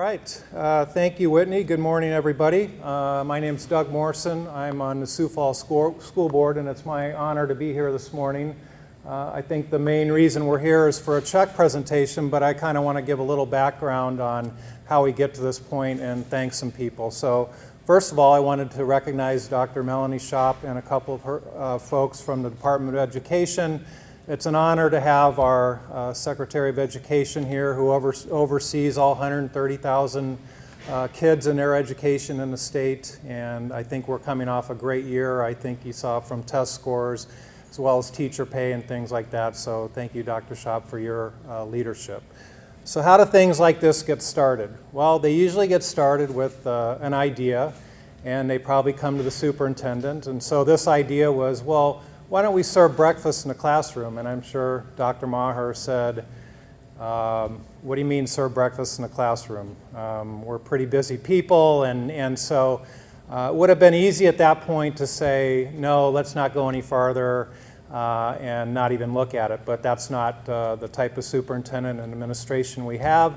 right. Thank you, Whitney. Good morning, everybody. My name is Doug Morrison. I'm on the Sioux Falls School Board, and it's my honor to be here this morning. I think the main reason we're here is for a check presentation, but I kind of want to give a little background on how we get to this point and thank some people. So first of all, I wanted to recognize Dr. Melanie Schopp and a couple of her folks from the Department of Education. It's an honor to have our Secretary of Education here who oversees all 130,000 kids in their education in the state, and I think we're coming off a great year. I think you saw from test scores as well as teacher pay and things like that, so thank you, Dr. Schopp, for your leadership. So how do things like this get started? Well, they usually get started with an idea, and they probably come to the superintendent, and so this idea was, well, why don't we serve breakfast in the classroom? And I'm sure Dr. Maher said, what do you mean serve breakfast in the classroom? We're pretty busy people, and so it would have been easy at that point to say, no, let's not go any farther and not even look at it, but that's not the type of superintendent and administration we have.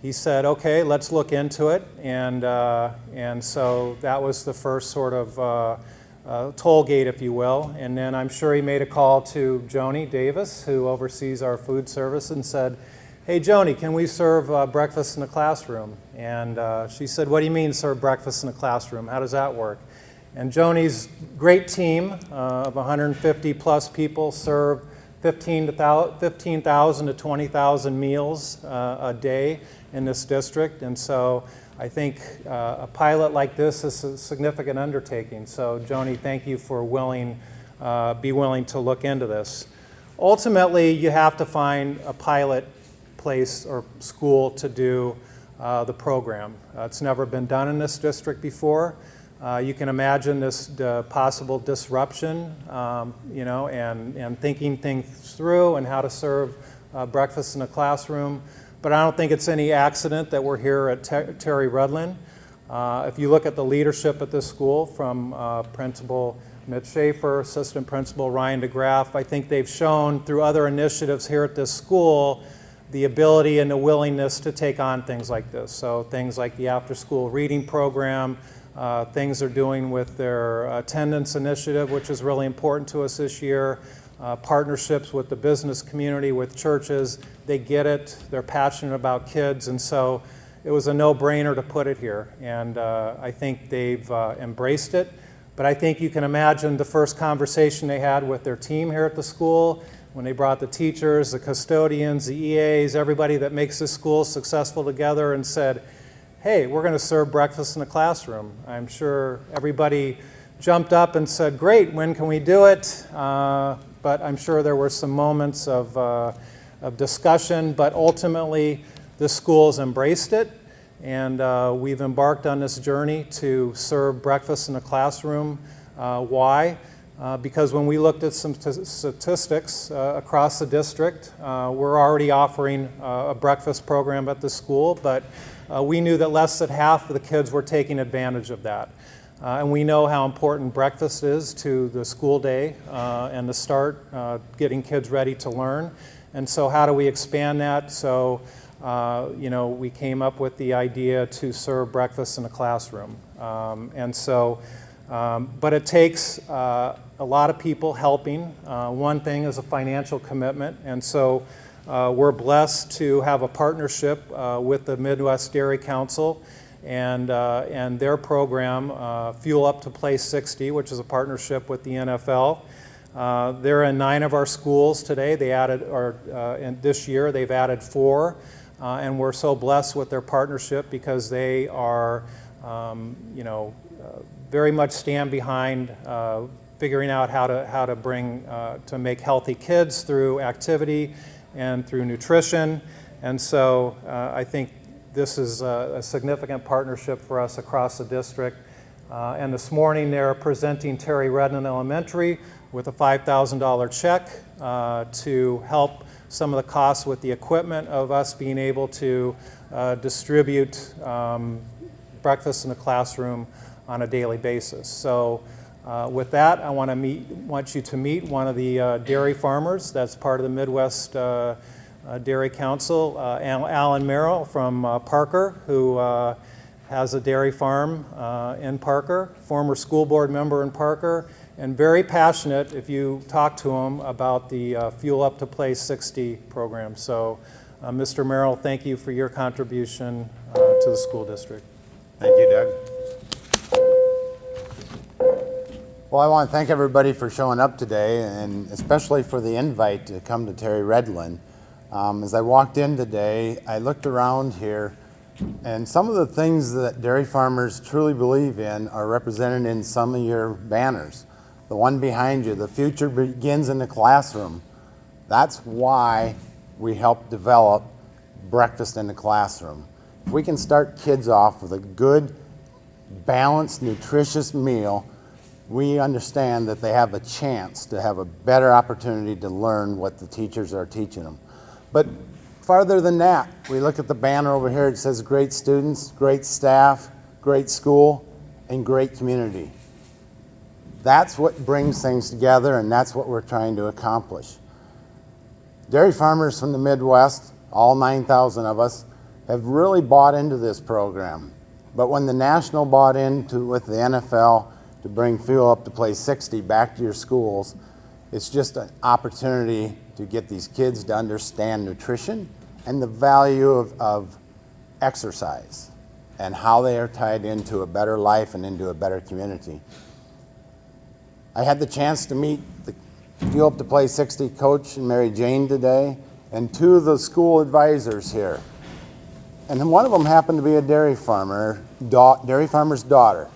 He said, okay, let's look into it, and so that was the first sort of toll gate, if you will, and then I'm sure he made a call to Joni Davis, who oversees our food service, and said, hey Joni, can we serve breakfast in the classroom? And she said, what do you mean serve breakfast in the classroom? How does that work? And Joni's great team of 150 plus people serve 15,000 to 20,000 meals a day in this district, and so I think a pilot like this is a significant undertaking. So Joni, thank you for be willing to look into this. Ultimately, you have to find a pilot place or school to do the program. It's never been done in this district before. You can imagine this possible disruption, and thinking things through and how to serve breakfast in a classroom. But I don't think it's any accident that we're here at Terry Redlin. If you look at the leadership at this school, from Principal Mitch Schaefer, Assistant Principal Ryan DeGraff, I think they've shown through other initiatives here at this school the ability and the willingness to take on things like this. So things like the after-school reading program, things they're doing with their attendance initiative, which is really important to us this year. Partnerships with the business community, with churches. They get it, they're passionate about kids, and so it was a no-brainer to put it here, and I think they've embraced it. But I think you can imagine the first conversation they had with their team here at the school, when they brought the teachers, the custodians, the EAs, everybody that makes this school successful together, and said, hey, we're going to serve breakfast in the classroom. I'm sure everybody jumped up and said, great, when can we do it? But I'm sure there were some moments of discussion, but ultimately the school's embraced it, and we've embarked on this journey to serve breakfast in the classroom. Why? Because when we looked at some statistics across the district, we're already offering a breakfast program at the school, but we knew that less than half of the kids were taking advantage of that. And we know how important breakfast is to the school day and the start, getting kids ready to learn. And so how do we expand that? So, we came up with the idea to serve breakfast in the classroom. But it takes a lot of people helping. One thing is a financial commitment, and so we're blessed to have a partnership with the Midwest Dairy Council and their program, Fuel Up to Play 60, which is a partnership with the NFL. They're in 9 of our schools today. They added, and this year they've added 4, and we're so blessed with their partnership because they are, very much stand behind figuring out how to bring to make healthy kids through activity and through nutrition. And so I think this is a significant partnership for us across the district. And this morning they're presenting Terry Redlin Elementary with a $5,000 check to help some of the costs with the equipment of us being able to distribute breakfast in the classroom on a daily basis. So with that, I want you to meet one of the dairy farmers that's part of the Midwest Dairy Council, Alan Merrill from Parker, who has a dairy farm in Parker, former school board member in Parker, and very passionate, if you talk to him, about the Fuel Up to Play 60 program. So, Mr. Merrill, thank you for your contribution to the school district. Thank you, Doug. Well, I want to thank everybody for showing up today, and especially for the invite to come to Terry Redlin. As I walked in today, I looked around here, and some of the things that dairy farmers truly believe in are represented in some of your banners. The one behind you, the future begins in the classroom. That's why we help develop breakfast in the classroom. If we can start kids off with a good, balanced, nutritious meal, we understand that they have a chance to have a better opportunity to learn what the teachers are teaching them. But farther than that, we look at the banner over here. It says great students, great staff, great school, and great community. That's what brings things together, and that's what we're trying to accomplish. Dairy farmers from the Midwest, all 9,000 of us, have really bought into this program. But when the National bought into with the NFL to bring Fuel Up to Play 60 back to your schools, it's just an opportunity to get these kids to understand nutrition and the value of exercise and how they are tied into a better life and into a better community. I had the chance to meet the Fuel Up to Play 60 coach and Mary Jane today, and two of the school advisors here. And one of them happened to be a dairy farmer's daughter.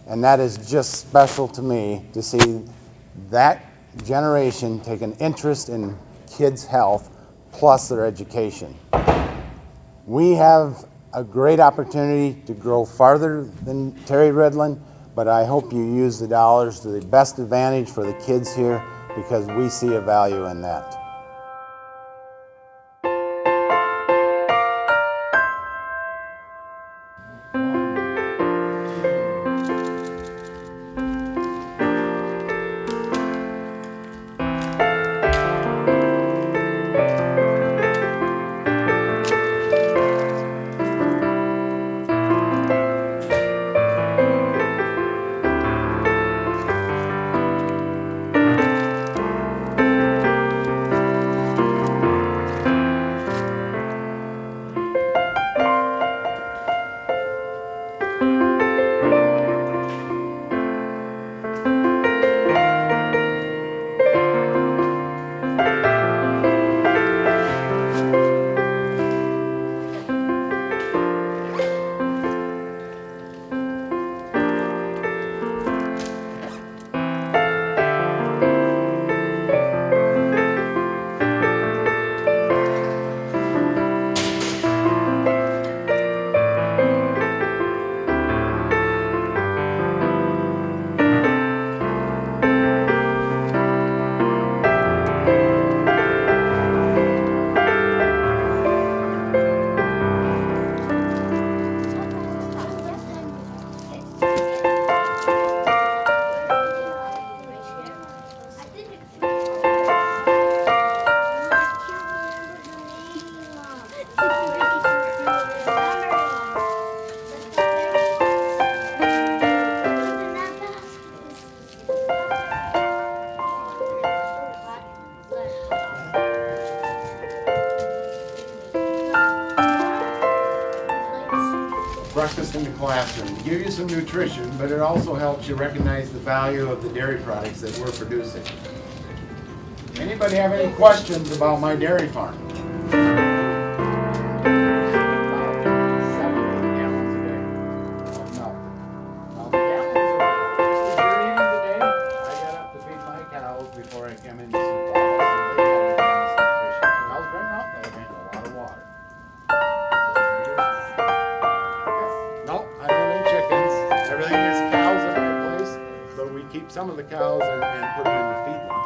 And that is just special to me to see that generation take an interest in kids' health plus their education. We have a great opportunity to grow farther than Terry Redlin, but I hope you use the dollars to the best advantage for the kids here, because we see a value in that. Breakfast in the classroom. Give you some nutrition, but it also helps you recognize the value of the dairy products that we're producing. Anybody have any questions about my dairy farm? 7 gallons a day of milk. Now the gallons are, if you're eating today, I got up to feed my cows before I came into Sioux Falls. So they had advanced nutrition. Cows bring out, they drink a lot of water. No, I don't need chickens. Everything is cows in my place, but we keep some of the cows and put them in the feed lot.